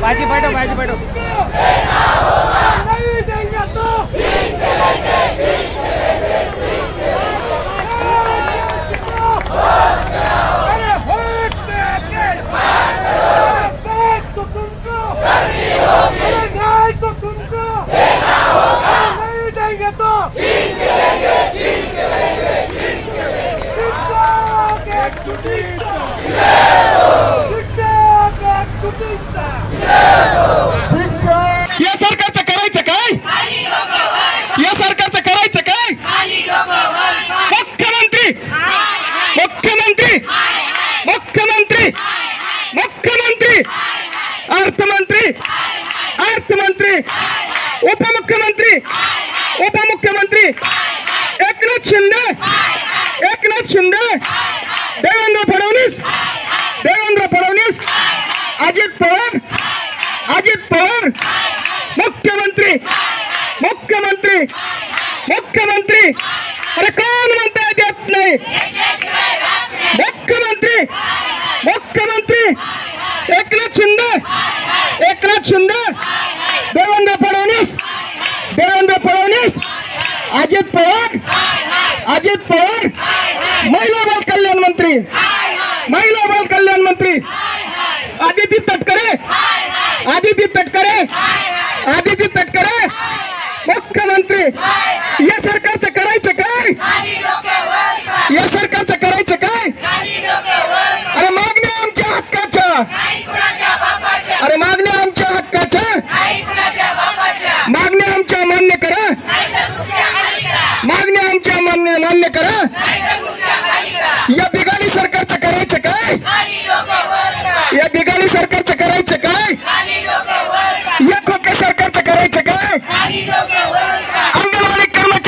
बाजी बैठो नहीं देंगे तो अरे वोट देंगे तो तुमको अरे न्याय तो तुमको नहीं देंगे तो या सरकारचं करायचं काय? या सरकारचं करायचं काय? मुख्यमंत्री मुख्यमंत्री मुख्यमंत्री मुख्यमंत्री अर्थमंत्री अर्थमंत्री उपमुख्यमंत्री उपमुख्यमंत्री एकनाथ शिंदे देवेंद्र फडणवीस अजित पवार मुख्यमंत्री मुख्यमंत्री मुख्यमंत्री अरे कोण म्हणताय देत नाही? मुख्यमंत्री मुख्यमंत्री एकनाथ शिंदे देवेंद्र फडणवीस अजित पवार महिला बाल कल्याण मंत्री आदिती तटकरे मुख्यमंत्री या सरकारचं करायचं काय? या सरकारचं करायचं काय? अरे मागण्या आमच्या हक्काच्या अरे मागण्या आमच्या हक्काच्या मागण्या आमच्या मान्य करा मागण्या आमच्या मान्य करा या बिगाडी सरकारचं करायचं काय? या बिगाडी सरकारचं करायचं काय? या खोके सरकारचं करायचं काय?